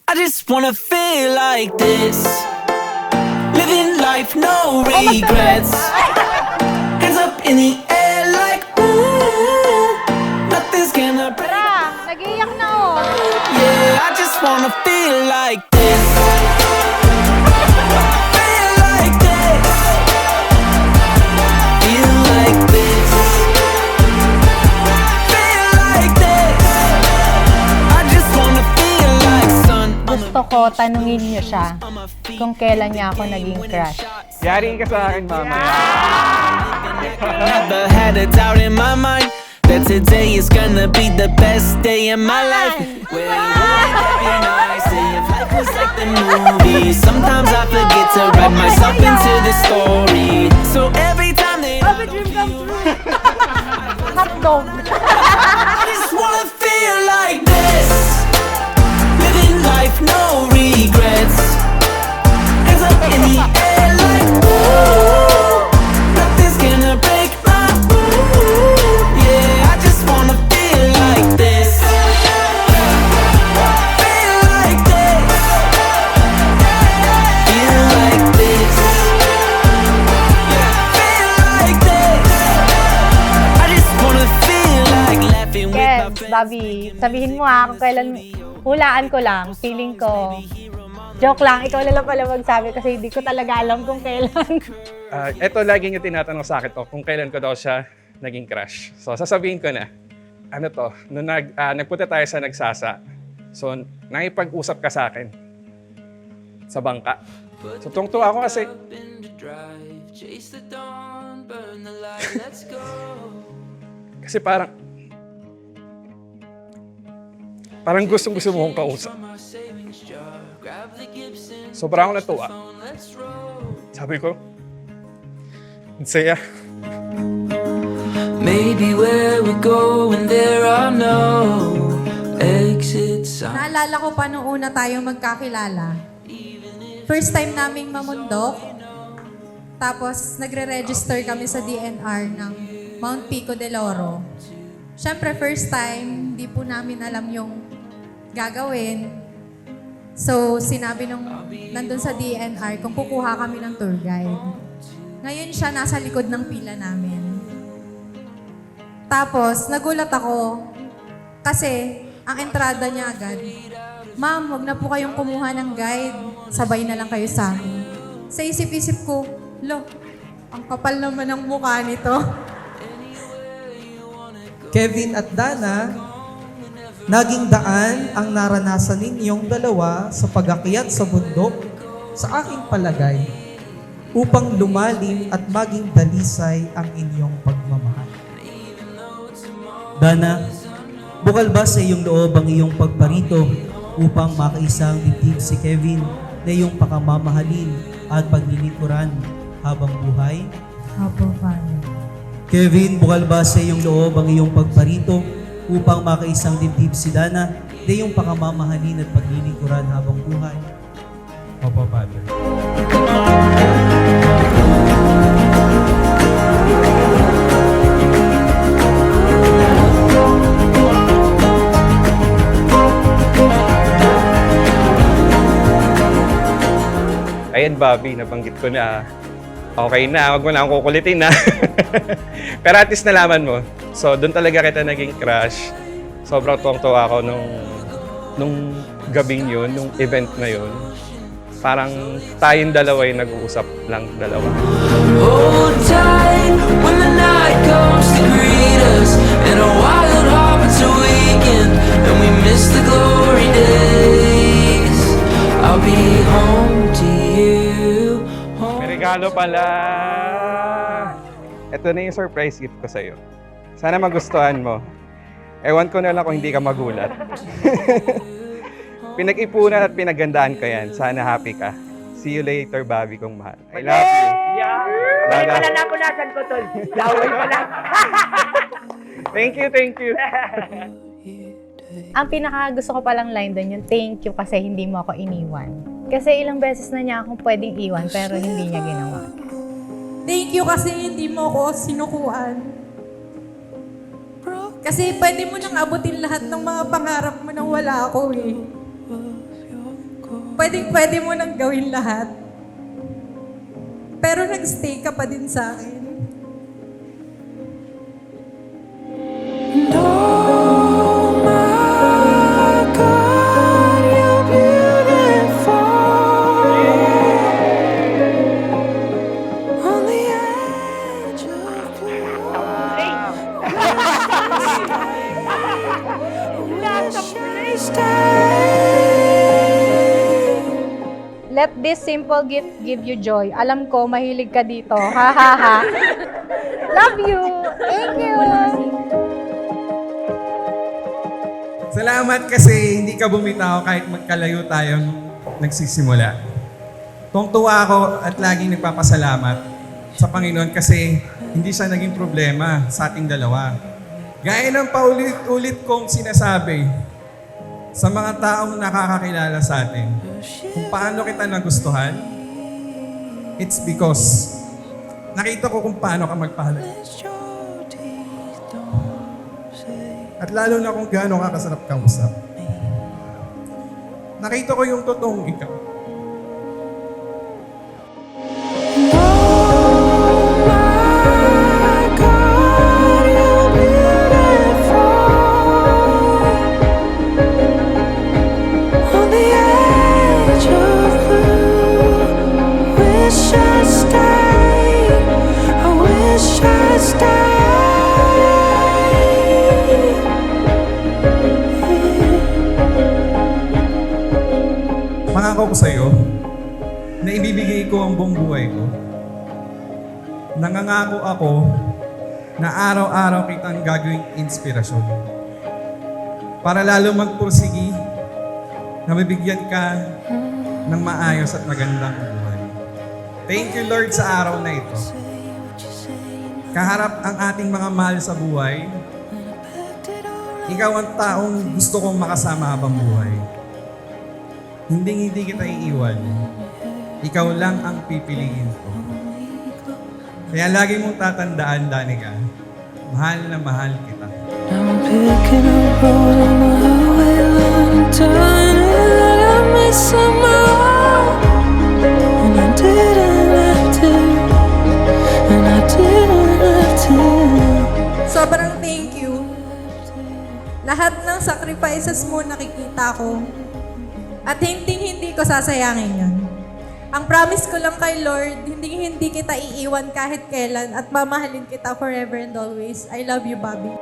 I just wanna feel like this. Living life, no regrets. Hands up in the air like ooh. Nothing's gonna break. Tara, nag-iiyak na oh. Yeah, I just wanna feel like this. Feel like this. Feel like this. Feel like this. I just wanna feel like sun. Gusto ko tanungin niyo siya kung kailan niya ako naging crush. Yariin ka sa akin, mama. Never had a doubt in my mind that today is gonna be the best day in my life. Well, wouldn't that be nice if life was like the movies? Sometimes I forget to write myself into the story. So every time they Have a dream come true. Hotdog. I just wanna feel like this. Living life, no regrets. Hands up in the air like ooh. Nothing's gonna break my ooh. Yeah, I just wanna feel like this. Feel like this. Feel like this. Feel like this. I just wanna feel like laughing with my Yes, friends. Bobby. Sabihin mo kung kailan, hulaan ko lang, feeling ko. Joke lang, ikaw na lang pala magsabi kasi hindi ko talaga alam kung kailan. Ito, lagi niyo tinatanong sa akin to, kung kailan ko daw siya naging crush. So, sasabihin ko na, ano to, nung nagpunta tayo sa Nagsasa, so, nakipag-usap ka sa akin sa bangka. So, tungtuwa ako kasi, kasi parang gustong-gusto mo akong kausap. Sobrang ako natuwa. Sabi ko, ang saya. Maybe where we're going, there are no exit signs. Naalala ko pa nung una tayong magkakilala. First time naming mamundok. Tapos nagre-register kami sa DNR ng Mount Pico del Oro. Siyempre, first time, hindi po namin alam yung gagawin. So, sinabi nung nandun sa DNR kung kukuha kami ng tour guide. Ngayon siya nasa likod ng pila namin. Tapos, nagulat ako kasi ang entrada niya agad, "Ma'am, wag na po kayong kumuha ng guide. Sabay na lang kayo sa amin." Sa isip-isip ko, lo, ang kapal naman ng mukha nito. Kevin at Dana, naging daan ang naranasan ninyong dalawa sa pag-akyat sa bundok sa aking palagay upang lumalim at maging dalisay ang inyong pagmamahal. Dana, bukal ba sa iyong loob ang iyong pagparito upang makaisang dibdib si Kevin na iyong pakamamahalin at paglilikuran habang buhay? Opo, Father. Kevin, bukal ba sa iyong loob ang iyong pagparito upang makaisang dibdib si Dana na iyong pakamamahalin at paglilingkuran habang buhay? Opo, Father. Ayan, Bobby, nabanggit ko na okay na, wag mo na akong kukulitin na. Pero at least nalaman mo. So, doon talaga kita naging crush. Sobrang tuwang-tuwa ako nung gabing yun, nung event na yun. Parang tayong dalawa yung nag-uusap lang dalawa. Hold tight when the night comes to greet us, and our wild hearts awaken, and we miss the glory days. I'll be home to you. May regalo pala! Ito na yung surprise gift ko sa'yo. Sana magustuhan mo. Ewan ko na lang kung hindi ka magulat. Pinag-ipunan at pinagandaan ko yan. Sana happy ka. See you later, Bobby kong mahal. I love you. Ay, wala na punasan ko, tol. Laway pa lang. Thank you, thank you. Ang pinaka gusto ko palang line doon yung thank you kasi hindi mo ako iniwan. Kasi ilang beses na niya akong pwedeng iwan pero hindi niya ginawa. Thank you kasi hindi mo ako sinukuan. Kasi pwede mo nang abutin lahat ng mga pangarap mo nang wala ako eh. pwede mo nang gawin lahat. Pero nagstay ka pa din sa akin. Let this simple gift give you joy. Alam ko, mahilig ka dito. Ha ha ha. Love you. Thank you. Salamat kasi hindi ka bumitaw kahit magkalayo tayong nagsisimula. Tuwang-tuwa ako at laging nagpapasalamat sa Panginoon kasi hindi siya naging problema sa ating dalawa. Gaya ng paulit-ulit kong sinasabi sa mga taong nakakakilala sa atin, kung paano kita nagustuhan, it's because nakita ko kung paano ka magpahalaga. At lalo na kung gaano ka kasarap kausap. Nakita ko yung totoong ikaw. Pangako ko sa'yo na ibibigay ko ang buong buhay ko. Nangangako ako na araw-araw kitang gagawing inspirasyon para lalo magpursigi na mabigyan ka ng maayos at magandang buhay. Thank you, Lord, sa araw na ito. Kaharap ang ating mga mahal sa buhay, ikaw ang taong gusto kong makasama habang buhay. Hindi kita iiwan. Ikaw lang ang pipiliin ko. Kaya lagi mong tatandaan, Danica, mahal na mahal kita. I'm picking up road on the highway, line turning that I miss somehow. And I didn't have to. And I didn't have to. Sobrang thank you. Lahat ng sacrifices mo nakikita ko. At hindi ko sasayangin yun. Ang promise ko lang kay Lord, hindi kita iiwan kahit kailan at mamahalin kita forever and always. I love you, Bobby.